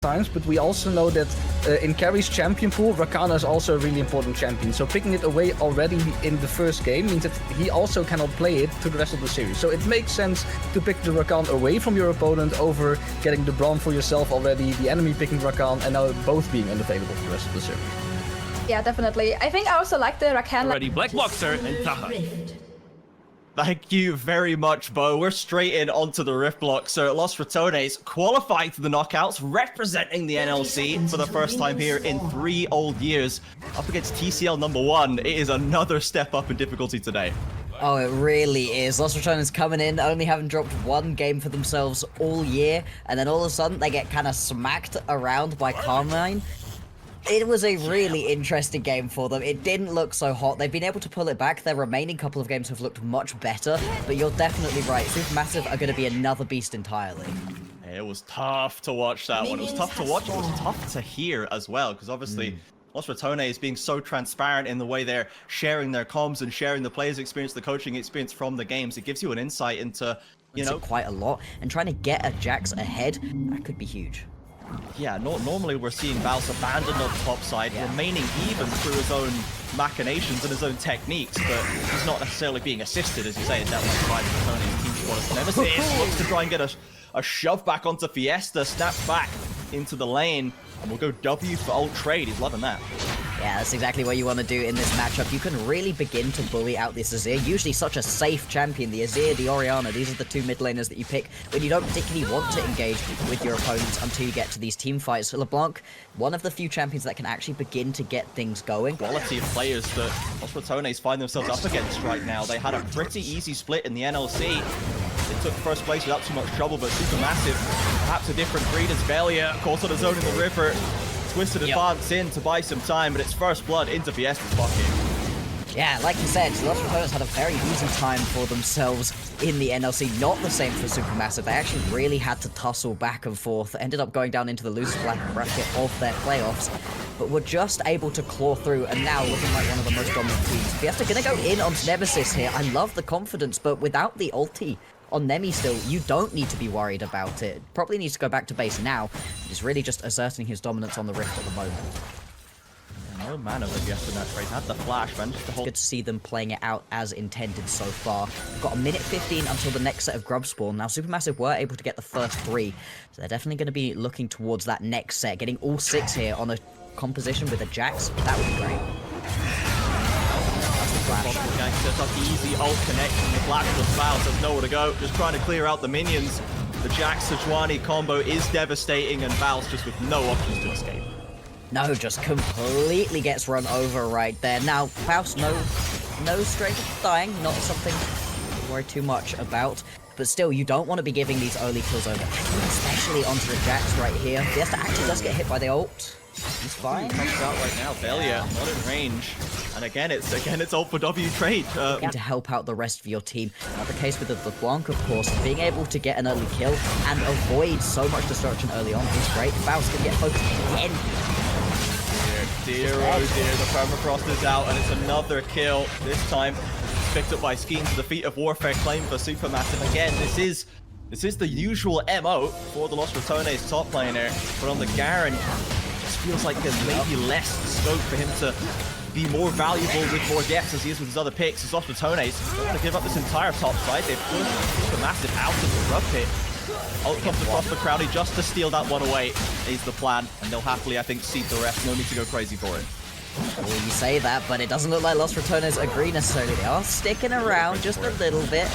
times, but we also know that in Carry's champion pool, RAKAN is also a really important champion. So picking it away already in the first game means that he also cannot play it through the rest of the series. So it makes sense to pick the RAKAN away from your opponent over getting the Braum for yourself already, the enemy picking RAKAN, and now both being unavailable for the rest of the series. Yeah, definitely. I think I also like the RAKAN. Already Black Boxer and Taha. Thank you very much, Bo. We're straight in onto the Rift Block. So Los Ratones qualifying to the knockouts, representing the NLC for the first time here in 3 old years. Up against TCL #1, it is another step up in difficulty today. Oh, it really is. Los Ratones coming in, only having dropped 1 game for themselves all year, and then all of a sudden they get kind of smacked around by Carmine. It was a really interesting game for them. It didn't look so hot. They've been able to pull it back. Their remaining couple of games have looked much better, but you're definitely right. Supermassive are going to be another beast entirely. It was tough to watch that one. It was tough to watch. It was tough to hear as well, because obviously Los Ratones being so transparent in the way they're sharing their comms and sharing the players' experience, the coaching experience from the games. It gives you an insight into, you know, quite a lot. And trying to get a Jax ahead, that could be huge. Yeah, normally we're seeing BAUS abandoned on top side, remaining even through his own machinations and his own techniques, but he's not necessarily being assisted, as you say, that one by the Ratones team squad. Nemesis looks to try and get a shove back onto Fiesta, snaps back into the lane, and we'll go W for ult trade. He's loving that. Yeah, that's exactly what you want to do in this matchup. You can really begin to bully out this Azir. Usually such a safe champion. The Azir, the Orianna, these are the 2 mid laners that you pick when you don't particularly want to engage with your opponents until you get to these team fights. So LeBlanc, one of the few champions that can actually begin to get things going. Quality of players that Los Ratones find themselves up against right now. They had a pretty easy split in the NLC. They took first place without too much trouble, but Supermassive, perhaps a different breed as Velia, caught on a zone in the river. Twisted advance in to buy some time, but it's first blood into Fiesta's pocket. Yeah, like you said, Los Ratones had a very easy time for themselves in the NLC. Not the same for Supermassive. They actually really had to tussle back and forth. Ended up going down into the losers bracket of their playoffs, but were just able to claw through, and now looking like one of the most dominant teams. Fiesta gonna go in on Nemesis here. I love the confidence, but without the ulti on Nemi still, you don't need to be worried about it. Probably needs to go back to base now. He's really just asserting his dominance on the Rift at the moment. No mana with Fiesta in that trade. Had the flash, man. Just the whole... Good to see them playing it out as intended so far. We've got a minute 15 until the next set of grub spawn. Now, Supermassive were able to get the first 3, so they're definitely going to be looking towards that next set. Getting all 6 here on a composition with a Jax, that would be great. Gang sets up the easy ult connection. The flash was BAUS, there's nowhere to go. Just trying to clear out the minions. The Jax Sejuani combo is devastating, and BAUS just with no options to escape. No, just completely gets run over right there. Now, BAUS, no straight of dying, not something to worry too much about. But still, you don't want to be giving these early kills over, especially onto the Jax right here. Fiesta actually does get hit by the ult. He's fine. Comes out right now. Velia not in range, and again it's ult for W trade. To help out the rest of your team. Not the case with the LeBlanc, of course. Being able to get an early kill and avoid so much destruction early on is great. BAUS can get focused again. Dear oh dear, the permafrost is out, and it's another kill. This time picked up by Skeen to the feat of warfare claim for Supermassive. Again, this is the usual MO for the Los Ratones top laner, but on the Garen, feels like there's maybe less scope for him to be more valuable with more depth as he is with his other picks. As Los Ratones don't want to give up this entire top side. They've pushed Supermassive out of the rub pit. Ult comes across the Crowdy just to steal that one away is the plan, and they'll happily, I think, seed the rest. No need to go crazy for it. Well, you say that, but it doesn't look like Los Ratones agree necessarily. They are sticking around just a little bit.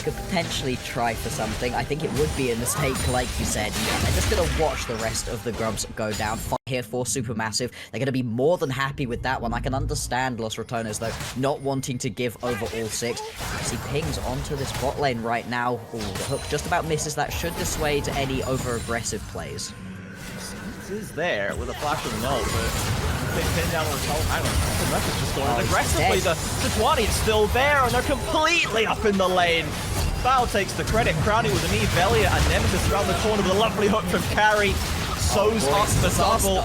Could potentially try for something. I think it would be a mistake, like you said. They're just going to watch the rest of the grubs go down. Fight here for Supermassive. They're going to be more than happy with that one. I can understand Los Ratones, though, not wanting to give over all 6. As he pings onto this bot lane right now. Ooh, the hook just about misses. That should dissuade any over-aggressive plays. This is there with a flash of an ult, but they pin down on the top. Hang on, the ref is just going aggressively. The Sejuani is still there, and they're completely up in the lane. Bao takes the credit. Crowdy with a knee, Velia and Nemesis around the corner with a lovely hook from Carry. Sews up the double.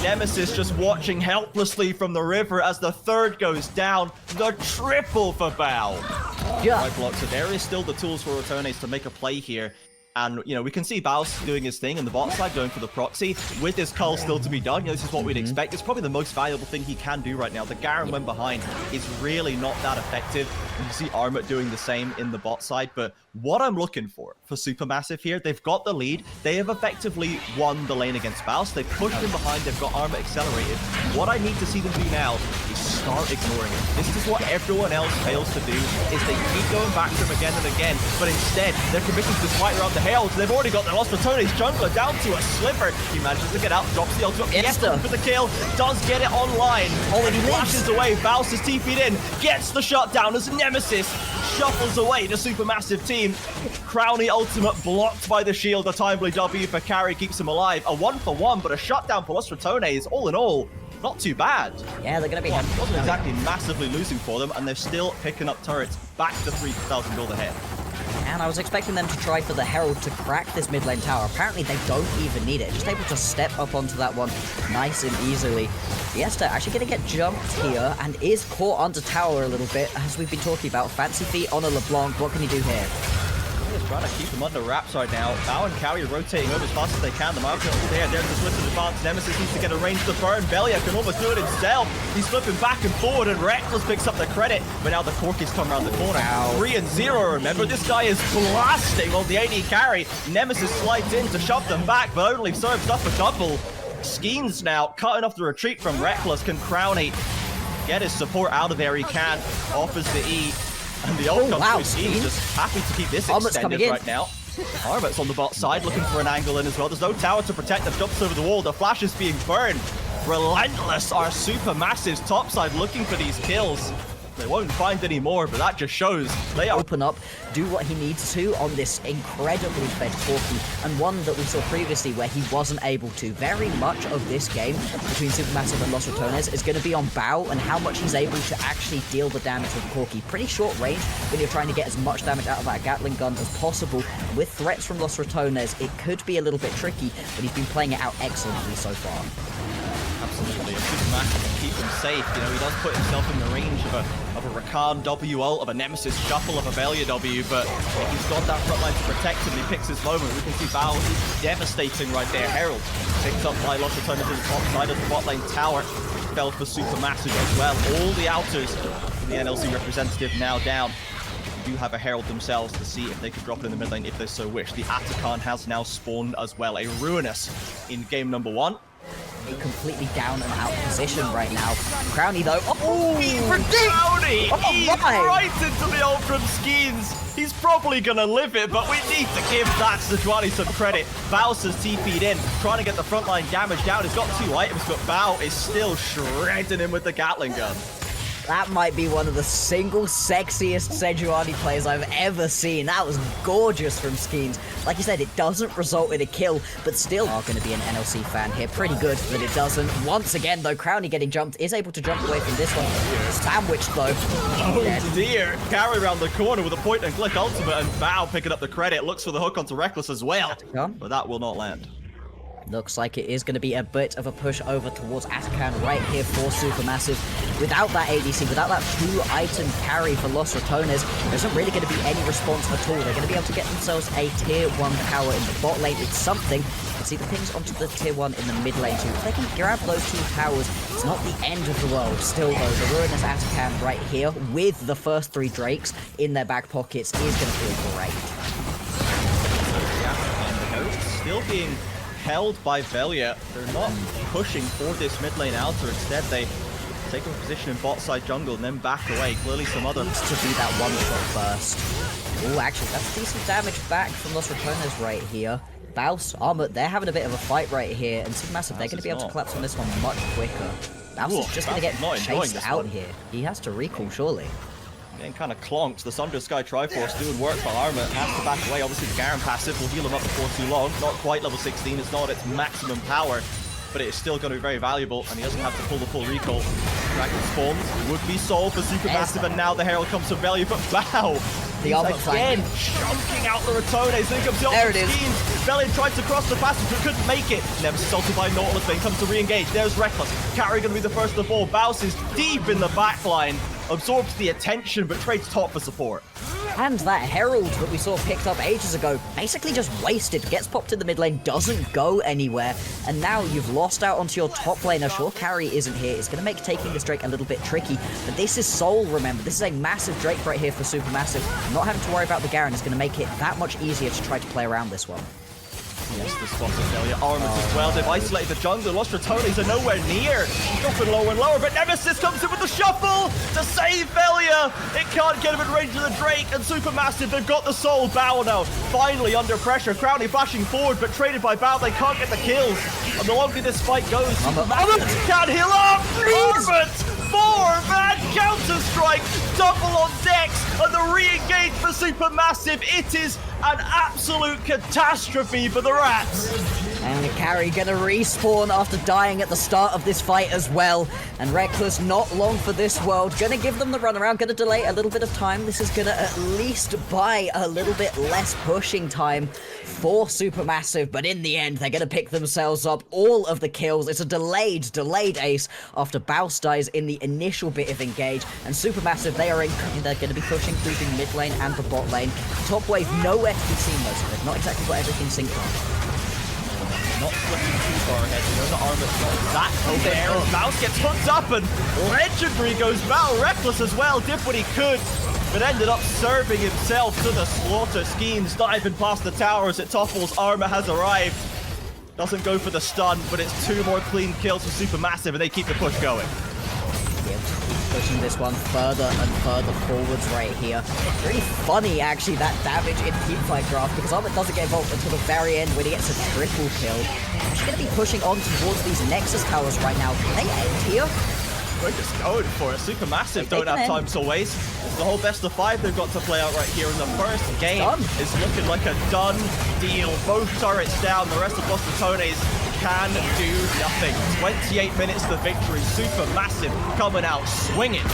Nemesis just watching helplessly from the river as the third goes down. The triple for Bao. Yeah. Right block. So there is still the tools for Ratones to make a play here. And, you know, we can see BAUS doing his thing in the bot side, going for the proxy, with his cull still to be done. You know, this is what we'd expect. It's probably the most valuable thing he can do right now. The Garen when behind is really not that effective. And you see Armut doing the same in the bot side. But what I'm looking for Supermassive here, they've got the lead. They have effectively won the lane against BAUS. They've pushed him behind. They've got Armut accelerated. What I need to see them do now is start ignoring it. This is what everyone else fails to do, is they keep going back to him again and again. But instead, they're committing to this fight around the Heralds. They've already got the Lost Ratones jungler down to a sliver. He manages to get out, drops the ultimate. Yes, for the kill. Does get it online. And he flashes away. BAUS is TP'd in. Gets the shutdown as Nemesis shuffles away the Supermassive team. Crowny ultimate blocked by the shield. A timely W for carry keeps him alive. A 1-for-1, but a shutdown for Lost Ratones. All in all, not too bad. Yeah, they're going to be... Wasn't exactly massively losing for them, and they're still picking up turrets back to 3,000 gold ahead. And I was expecting them to try for the Herald to crack this mid lane tower. Apparently they don't even need it. Just able to step up onto that one nice and easily. Fiesta actually going to get jumped here and is caught under tower a little bit, as we've been talking about. Fancy feet on a LeBlanc. What can he do here? He's trying to keep them under wraps right now. Bao and Cowie rotating over as fast as they can. The market is there. There's the split to advance. Nemesis needs to get a range to burn. Belia can almost do it himself. He's flipping back and forward, and Rekkles picks up the credit. But now the Corkies come around the corner. 3-0, remember? This guy is blasting on the AD carry. Nemesis slides in to shove them back, but only serves up a double. Skeens now cutting off the retreat from Rekkles. Can Crowny get his support out of there? He can. Offers the E. And the ult comes through. Skeens just happy to keep this extended right now. Armut's on the bot side looking for an angle in as well. There's no tower to protect them. Jumps over the wall. The flash is being burned. Relentless are Supermassive's top side looking for these kills. They won't find any more, but that just shows they are... Open up, do what he needs to on this incredibly fed Corki, and one that we saw previously where he wasn't able to. Very much of this game between Supermassive and Lost Ratones is going to be on Bao and how much he's able to actually deal the damage with Corki. Pretty short range when you're trying to get as much damage out of that Gatling gun as possible. With threats from Lost Ratones, it could be a little bit tricky, but he's been playing it out excellently so far. Absolutely, a Supermassive can keep him safe. You know, he does put himself in the range of a Rakan W ult, of a Nemesis shuffle, of a Belia W, but he's got that front line to protect him. He picks his moment. We can see Bao is devastating right there. Herald picked up by Lost Ratones to the top side of the bot lane tower. Fell for Supermassive as well. All the outers from the NLC representative now down. Do have a Herald themselves to see if they could drop it in the mid lane if they so wish. The Atakan has now spawned as well. A Ruinous in game number 1. A completely down and out position right now. Crowny though, Crowny! He's right into the ult from Skeens. He's probably gonna live it, but we need to give that Sejuani some credit. BAUS has TP'd in, trying to get the frontline damage down. He's got 2 items, but Bao is still shredding him with the Gatling gun. That might be one of the single sexiest Sejuani plays I've ever seen. That was gorgeous from Skeens. Like you said, it doesn't result in a kill, but still are going to be an NLC fan here. Pretty good that it doesn't. Once again, though, Crowny getting jumped is able to jump away from this one. Sandwiched, though. Oh, dear. Carry around the corner with a point-and-click ultimate, and Bao picking up the credit. Looks for the hook onto Rekkles as well, but that will not land. Looks like it is going to be a bit of a push over towards Atakan right here for Supermassive. Without that ADC, without that 2-item carry for Lost Ratones, there isn't really going to be any response at all. They're going to be able to get themselves a tier 1 tower in the bot lane. It's something. You can see the pings onto the tier 1 in the mid lane too. If they can grab those 2 towers, it's not the end of the world. Still though, the Ruinous Atakan right here with the first 3 Drakes in their back pockets is going to feel great. Yeah, and the Ghost still being held by Belia. They're not pushing for this mid lane outer. Instead, they take a position in bot side jungle and then back away. Clearly some other... Needs to be that one shot first. Oh, actually, that's decent damage back from Lost Ratones right here. BAUS, Armut, they're having a bit of a fight right here. And Supermassive, they're going to be able to collapse on this one much quicker. BAUS is just going to get chased out here. He has to recall, surely. Getting kind of clonked. The Sunder Sky Triforce doing work for Armut. Has to back away. Obviously, the Garen passive will heal him up before too long. Not quite level 16. It's not its maximum power, but it is still going to be very valuable, and he doesn't have to pull the full recall. Dragon spawns. Would be sold for Supermassive, and now the Herald comes to Belia, but Bao! The again chunking out the Ratones. Then comes the ult from Skeens. Belia tried to cross the passage, but couldn't make it. Nemesis ulted by Nautilus, then comes to re-engage. There's Rekkles. Carry going to be the first of all. BAUS is deep in the backline. Absorbs the attention, but trades top for support. And that Herald that we saw picked up ages ago, basically just wasted, gets popped in the mid lane, doesn't go anywhere, and now you've lost out onto your top laner. Sure, carry isn't here, it's going to make taking this Drake a little bit tricky, but this is Soul, remember, this is a massive Drake right here for Supermassive. Not having to worry about the Garen is going to make it that much easier to try to play around this one. Yes, the spot of failure. Armors as well. They've isolated the jungle. Lost RATONES are nowhere near. Dropping lower and lower, but Nemesis comes in with the shuffle to save failure. It can't get him in range of the Drake, and Supermassive, they've got the Soul. BAU now finally under pressure. Crownie flashing forward, but traded by BAU. They can't get the kills. And the longer this fight goes, Armament can't heal up. Armament, 4-man counter-strike, double on decks, and the re-engage for Supermassive. It is an absolute catastrophe for the Rats. And the carry gonna respawn after dying at the start of this fight as well. And REKKLES not long for this world. Gonna give them the runaround, gonna delay a little bit of time. This is gonna at least buy a little bit less pushing time for Supermassive, but in the end, they're gonna pick themselves up all of the kills. It's a delayed ace after BAUS dies in the initial bit of engage. And Supermassive, they're gonna be pushing through the mid lane and the bot lane. Top wave nowhere to be seen, most of it. Not exactly got everything synced on. Not looking too far ahead. You know the Armor's got that there. BAUS gets hooked up, and legendary goes BAU. REKKLES as well did what he could, but ended up serving himself to the slaughter. Schemes diving past the towers. It topples. Armor has arrived. Doesn't go for the stun, but it's 2 more clean kills for Supermassive, and they keep the push going. Yep, pushing this one further and further forwards right here. Really funny, actually, that damage in teamfight draft, because Armor doesn't get involved until the very end when he gets a triple kill. She's going to be pushing on towards these Nexus towers right now. Can they end here? They're just going for it. Supermassive don't have time to waste. It's the whole best of 5 they've got to play out right here in the first game. It's looking like a done deal. Both turrets down. The rest of Lost RATONES can do nothing. 28 minutes to victory. Supermassive coming out swinging.